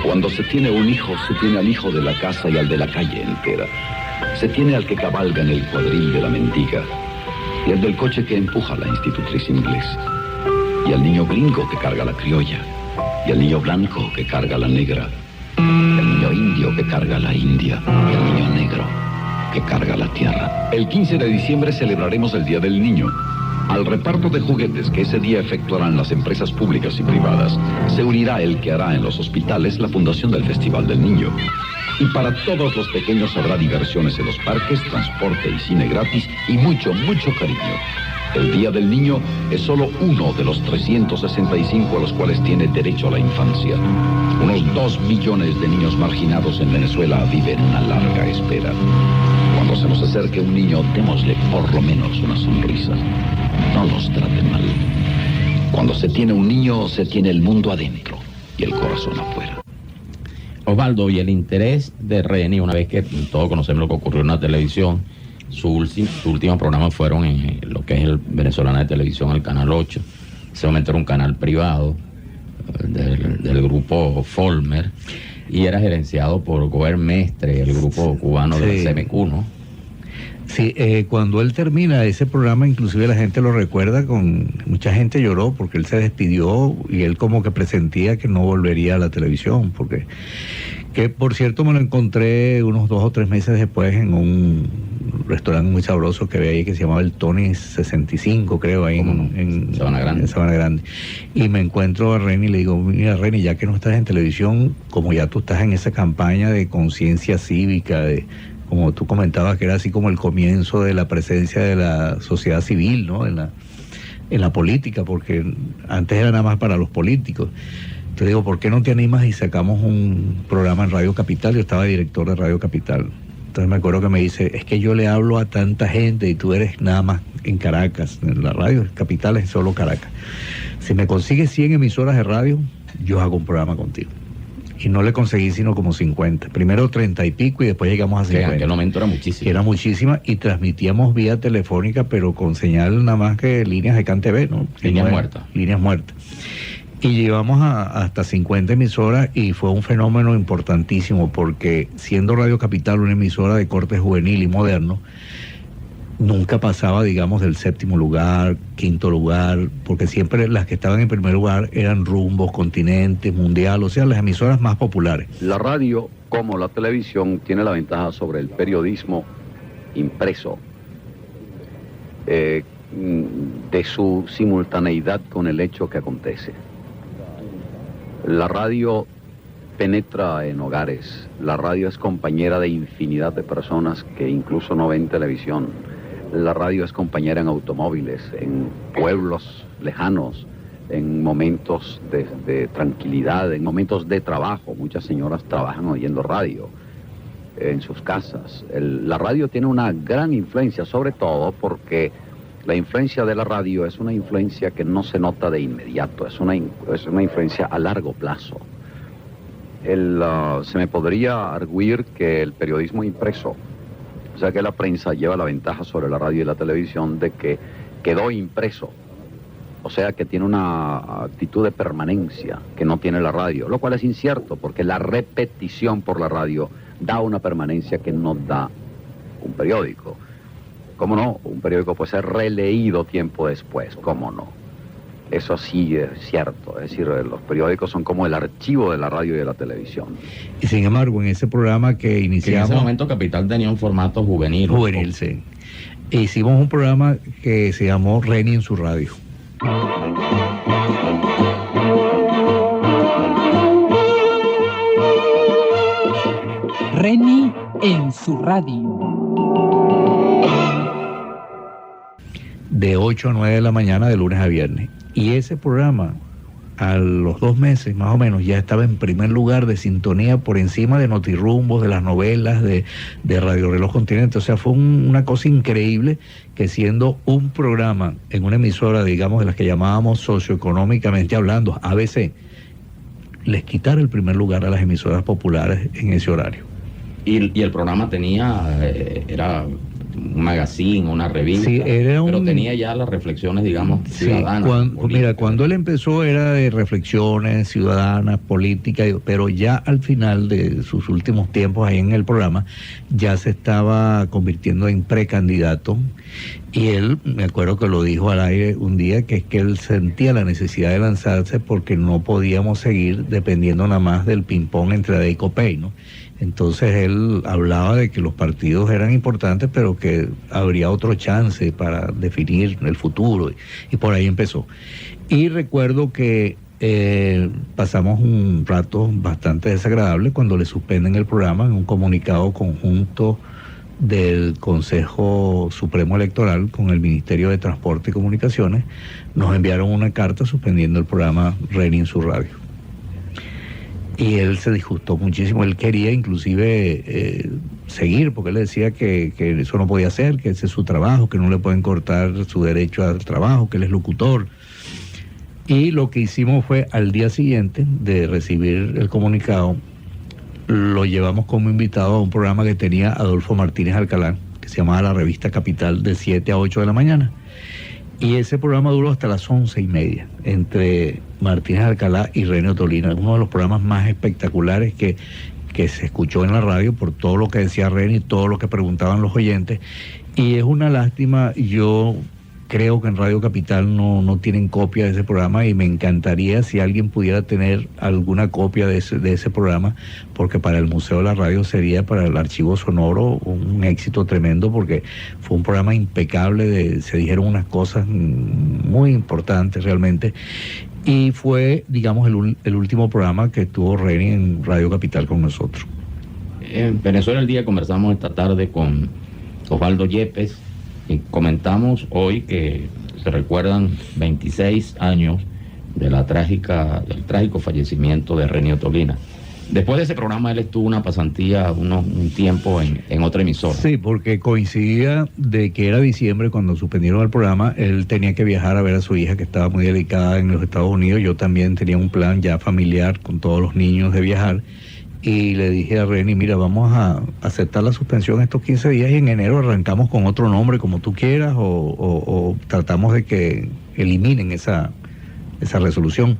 Cuando se tiene un hijo, se tiene al hijo de la casa y al de la calle entera. Se tiene al que cabalga en el cuadril de la mendiga, y al del coche que empuja la institutriz inglés, y al niño gringo que carga la criolla, y al niño blanco que carga la negra, y al niño indio que carga la India, y al niño negro que carga la tierra. El 15 de diciembre celebraremos el Día del Niño. Al reparto de juguetes que ese día efectuarán las empresas públicas y privadas, se unirá el que hará en los hospitales la fundación del Festival del Niño. Y para todos los pequeños habrá diversiones en los parques, transporte y cine gratis y mucho, mucho cariño. El Día del Niño es solo uno de los 365 a los cuales tiene derecho a la infancia. Unos 2 millones de niños marginados en Venezuela viven una larga espera. Cuando se nos acerque un niño, démosle por lo menos una sonrisa. No los traten mal. Cuando se tiene un niño, se tiene el mundo adentro y el corazón afuera. Osvaldo, y el interés de Reni, una vez que todos conocemos lo que ocurrió en la televisión, su último programa fueron en lo que es el Venezolana de Televisión, el Canal 8. En ese momento era un canal privado del grupo Folmer, y era gerenciado por Gober Mestre, el grupo cubano de la CMQ, ¿no? Sí, cuando él termina ese programa, inclusive la gente lo recuerda, mucha gente lloró porque él se despidió y él como que presentía que no volvería a la televisión, porque, que por cierto me lo encontré unos 2 o 3 meses después en un restaurante muy sabroso que había ahí que se llamaba el Tony 65, creo, ahí en Sabana Grande. En Sabana Grande. Y me encuentro a Reni y le digo, mira Reni, ya que no estás en televisión, como ya tú estás en esa campaña de conciencia cívica, como tú comentabas, que era así como el comienzo de la presencia de la sociedad civil, ¿no? En la política, porque antes era nada más para los políticos. Te digo, ¿por qué no te animas y sacamos un programa en Radio Capital? Yo estaba director de Radio Capital. Entonces me acuerdo que me dice, es que yo le hablo a tanta gente y tú eres nada más en Caracas. En la Radio Capital es solo Caracas. Si me consigues 100 emisoras de radio, yo hago un programa contigo. Y no le conseguí sino como 50. Primero 30 y pico y después llegamos a 50. En aquel momento era muchísimo. Era muchísima y transmitíamos vía telefónica, pero con señal nada más que líneas de CanTV, ¿no? Líneas muertas. Líneas muertas. Y llevamos hasta 50 emisoras y fue un fenómeno importantísimo porque siendo Radio Capital una emisora de corte juvenil y moderno, nunca pasaba, digamos, del 7º lugar, 5º lugar, porque siempre las que estaban en primer lugar eran Rumbos, Continente, Mundial, o sea, las emisoras más populares. La radio, como la televisión, tiene la ventaja sobre el periodismo impreso, de su simultaneidad con el hecho que acontece. La radio penetra en hogares, la radio es compañera de infinidad de personas que incluso no ven televisión. La radio es compañera en automóviles, en pueblos lejanos, en momentos de tranquilidad, en momentos de trabajo. Muchas señoras trabajan oyendo radio en sus casas. La radio tiene una gran influencia, sobre todo porque la influencia de la radio es una influencia que no se nota de inmediato, es una influencia a largo plazo. Se me podría arguir que el periodismo impreso, o sea que la prensa lleva la ventaja sobre la radio y la televisión de que quedó impreso, o sea que tiene una actitud de permanencia que no tiene la radio, lo cual es incierto porque la repetición por la radio da una permanencia que no da un periódico. ¿Cómo no? Un periódico puede ser releído tiempo después, ¿cómo no? Eso sí es cierto, es decir, los periódicos son como el archivo de la radio y de la televisión. Y sin embargo, en ese programa que iniciamos... En ese momento Capital tenía un formato juvenil. Juvenil, sí. E hicimos un programa que se llamó Reni en su radio. Reni en su radio. De 8 a 9 de la mañana, de lunes a viernes. Y ese programa, a los 2 meses más o menos, ya estaba en primer lugar de sintonía por encima de Notirrumbos, de las novelas, de Radio Reloj Continente. O sea, fue una cosa increíble que siendo un programa en una emisora, digamos, de las que llamábamos socioeconómicamente hablando, ABC, les quitara el primer lugar a las emisoras populares en ese horario. Y el programa tenía, era un magazine, una revista, Sí, pero tenía ya las reflexiones, digamos, Sí, ciudadanas. cuando él empezó era de reflexiones ciudadanas, políticas, pero ya al final de sus últimos tiempos ahí en el programa, ya se estaba convirtiendo en precandidato. Y él, me acuerdo que lo dijo al aire un día, que es que él sentía la necesidad de lanzarse porque no podíamos seguir dependiendo nada más del ping-pong entre Adey y Copey, ¿no? Entonces él hablaba de que los partidos eran importantes, pero que habría otro chance para definir el futuro, y por ahí empezó. Y recuerdo que pasamos un rato bastante desagradable cuando le suspenden el programa en un comunicado conjunto del Consejo Supremo Electoral con el Ministerio de Transporte y Comunicaciones. Nos enviaron una carta suspendiendo el programa Reni en su radio. Y él se disgustó muchísimo. Él quería inclusive seguir, porque él decía que eso no podía ser, que ese es su trabajo, que no le pueden cortar su derecho al trabajo, que él es locutor. Y lo que hicimos fue, al día siguiente de recibir el comunicado, lo llevamos como invitado a un programa que tenía Adolfo Martínez Alcalá, que se llamaba La Revista Capital, de 7 a 8 de la mañana. Y ese programa duró hasta las 11:30, entre Martínez Alcalá y Reni Ottolina, uno de los programas más espectaculares que se escuchó en la radio, por todo lo que decía Reni, todo lo que preguntaban los oyentes. Y es una lástima, yo creo que en Radio Capital no tienen copia de ese programa, y me encantaría si alguien pudiera tener alguna copia de ese programa, porque para el Museo de la Radio sería, para el archivo sonoro, un éxito tremendo, porque fue un programa impecable, se dijeron unas cosas muy importantes realmente, y fue, digamos, el último programa que tuvo Reni en Radio Capital con nosotros. En Venezuela al Día conversamos esta tarde con Osvaldo Yepes, y comentamos hoy que se recuerdan 26 años del trágico fallecimiento de Reni Ottolina. Después de ese programa él estuvo una pasantía, un tiempo en otra emisora. Sí, porque coincidía de que era diciembre cuando suspendieron el programa. Él tenía que viajar a ver a su hija, que estaba muy delicada en los Estados Unidos. Yo también tenía un plan ya familiar con todos los niños de viajar. Y le dije a Reni, mira, vamos a aceptar la suspensión estos 15 días y en enero arrancamos con otro nombre, como tú quieras, o tratamos de que eliminen esa resolución.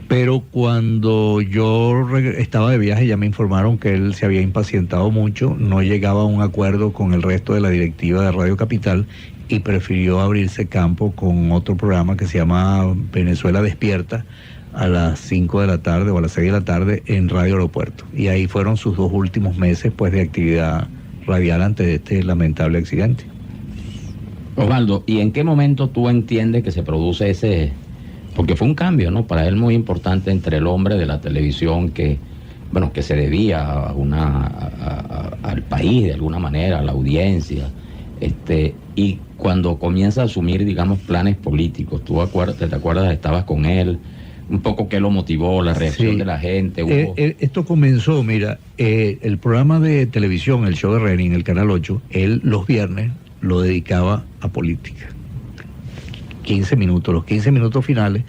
Pero cuando yo estaba de viaje ya me informaron que él se había impacientado mucho, no llegaba a un acuerdo con el resto de la directiva de Radio Capital y prefirió abrirse campo con otro programa que se llama Venezuela Despierta, a las 5 de la tarde o a las 6 de la tarde en Radio Aeropuerto. Y ahí fueron sus 2 últimos meses pues de actividad radial antes de este lamentable accidente. Osvaldo, ¿y en qué momento tú entiendes que se produce ese...? Porque fue un cambio, ¿no? Para él muy importante entre el hombre de la televisión que se debía al país de alguna manera, a la audiencia, y cuando comienza a asumir, digamos, planes políticos. ¿Te acuerdas? Estabas con él, un poco qué lo motivó, la reacción Sí. de la gente. Esto comenzó, mira, el programa de televisión, el show de Reni en el Canal 8, él los viernes lo dedicaba a política. 15 minutos, los 15 minutos finales,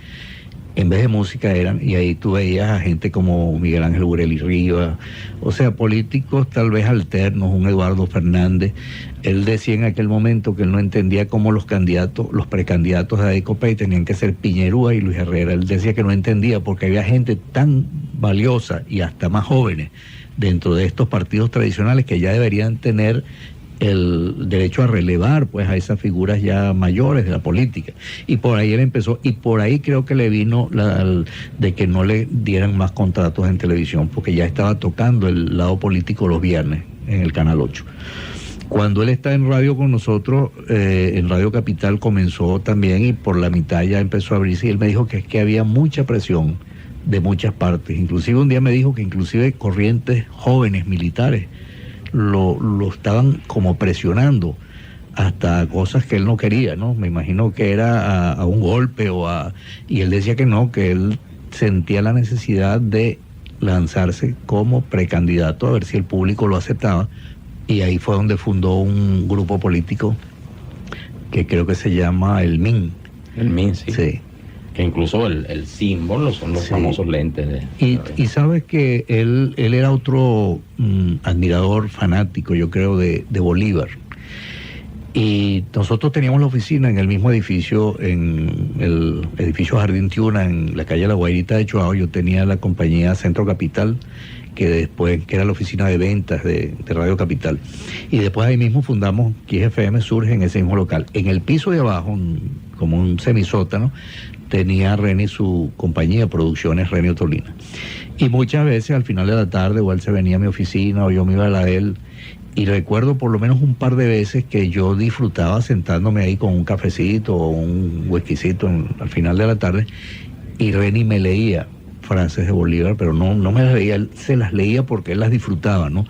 en vez de música eran, y ahí tú veías a gente como Miguel Ángel Bureli Rivas, o sea, políticos tal vez alternos, un Eduardo Fernández. Él decía en aquel momento que él no entendía cómo los precandidatos de Adey Copey tenían que ser Piñerúa y Luis Herrera. Él decía que no entendía porque había gente tan valiosa y hasta más jóvenes dentro de estos partidos tradicionales que ya deberían tener el derecho a relevar pues a esas figuras ya mayores de la política. Y por ahí él empezó, y por ahí creo que le vino de que no le dieran más contratos en televisión, porque ya estaba tocando el lado político los viernes en el Canal 8. Cuando él está en radio con nosotros, en Radio Capital comenzó también, y por la mitad ya empezó a abrirse, y él me dijo que es que había mucha presión de muchas partes. Inclusive un día me dijo que inclusive corrientes jóvenes militares lo estaban como presionando hasta cosas que él no quería, ¿no? Me imagino que era a un golpe y él decía que no, que él sentía la necesidad de lanzarse como precandidato a ver si el público lo aceptaba, y ahí fue donde fundó un grupo político que creo que se llama el MIN. El MIN, sí. Sí. Que incluso el símbolo son los famosos lentes y sabes que él era otro admirador fanático, yo creo, de Bolívar. Y nosotros teníamos la oficina en el mismo edificio, en el edificio Jardín Tiuna, en la calle La Guairita de Chuao. Yo tenía la compañía Centro Capital, que era la oficina de ventas de Radio Capital. Y después ahí mismo fundamos XFM, surge en ese mismo local. En el piso de abajo, como un semisótano, tenía Reni su compañía, Producciones Reni Ottolina. Y muchas veces al final de la tarde, o él se venía a mi oficina, o yo me iba a la de él. Y recuerdo por lo menos un par de veces que yo disfrutaba sentándome ahí con un cafecito o un whiskycito al final de la tarde, y Reni me leía frases de Bolívar, pero no me las leía, él se las leía porque él las disfrutaba, ¿no?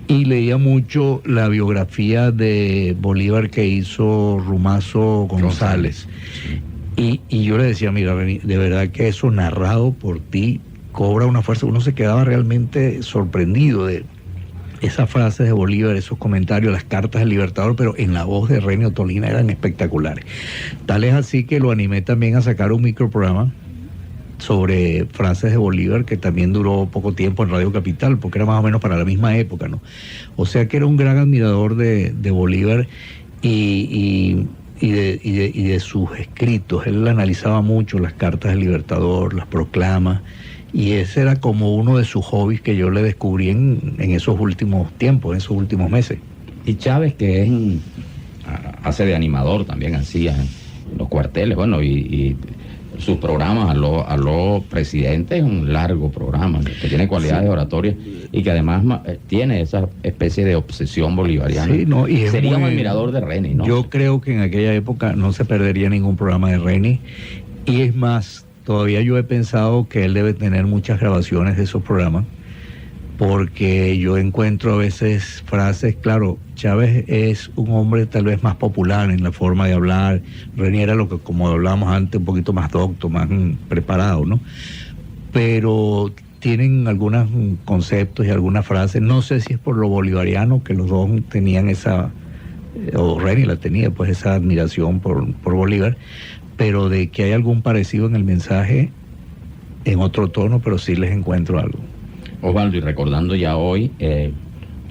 Y leía mucho la biografía de Bolívar que hizo Rumazo González. Y yo le decía, mira, Reni, de verdad que eso narrado por ti cobra una fuerza. Uno se quedaba realmente sorprendido de esas frases de Bolívar, esos comentarios, las cartas del Libertador, pero en la voz de Reni Ottolina eran espectaculares. Tal es así que lo animé también a sacar un microprograma sobre frases de Bolívar, que también duró poco tiempo en Radio Capital, porque era más o menos para la misma época, ¿no? O sea que era un gran admirador de Bolívar y de sus escritos. Él analizaba mucho las cartas del Libertador, las proclamas, y ese era como uno de sus hobbies que yo le descubrí en esos últimos tiempos, en esos últimos meses. Y Chávez, que hace de animador también, hacía en los cuarteles, bueno, y sus programas a los presidentes, es un largo programa que tiene cualidades oratorias y que además tiene esa especie de obsesión bolivariana. Sí, no, y sería un admirador de Reni, ¿no? Yo creo que en aquella época no se perdería ningún programa de Reni, y es más, todavía yo he pensado que él debe tener muchas grabaciones de esos programas, porque yo encuentro a veces frases. Claro, Chávez es un hombre tal vez más popular en la forma de hablar. Reni era lo que, como hablábamos antes, un poquito más docto, más preparado, ¿no? Pero tienen algunos conceptos y algunas frases, no sé si es por lo bolivariano, que los dos tenían esa, o Reni la tenía, pues esa admiración por Bolívar, pero de que hay algún parecido en el mensaje, en otro tono, pero sí les encuentro algo. Osvaldo, y recordando ya hoy,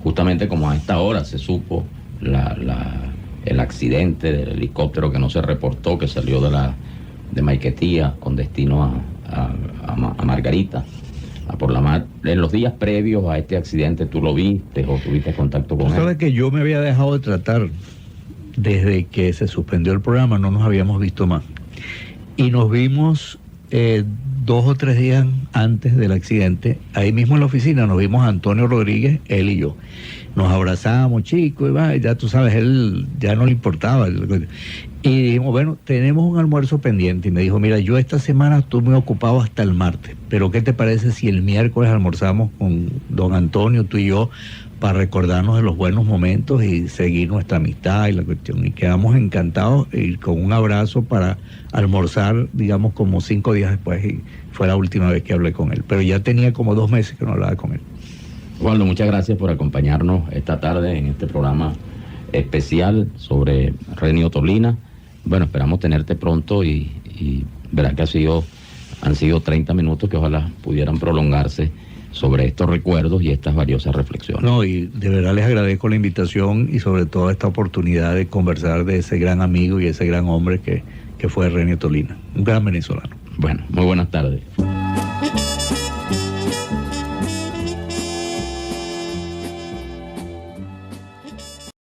justamente como a esta hora se supo el accidente del helicóptero que no se reportó, que salió de Maiquetía con destino a Margarita, a por la mar. En los días previos a este accidente, ¿tú lo viste o tuviste contacto con él? Sabes que yo me había dejado de tratar desde que se suspendió el programa, no nos habíamos visto más. Y nos vimos 2 o 3 días antes del accidente, ahí mismo en la oficina, nos vimos a Antonio Rodríguez, él y yo. Nos abrazamos, chicos, y ya tú sabes, él ya no le importaba. Y dijimos, bueno, tenemos un almuerzo pendiente. Y me dijo, mira, yo esta semana estoy muy ocupado hasta el martes, pero ¿qué te parece si el miércoles almorzamos con don Antonio, tú y yo, para recordarnos de los buenos momentos y seguir nuestra amistad y la cuestión? Y quedamos encantados, y con un abrazo para almorzar, digamos, como 5 días después, y fue la última vez que hablé con él. Pero ya tenía como 2 meses que no hablaba con él. Osvaldo, muchas gracias por acompañarnos esta tarde en este programa especial sobre Reni Ottolina. Bueno, esperamos tenerte pronto y verás que han sido 30 minutos que ojalá pudieran prolongarse sobre estos recuerdos y estas valiosas reflexiones. No, y de verdad les agradezco la invitación y sobre todo esta oportunidad de conversar de ese gran amigo y ese gran hombre que fue Reni Ottolina, un gran venezolano. Bueno, muy buenas tardes.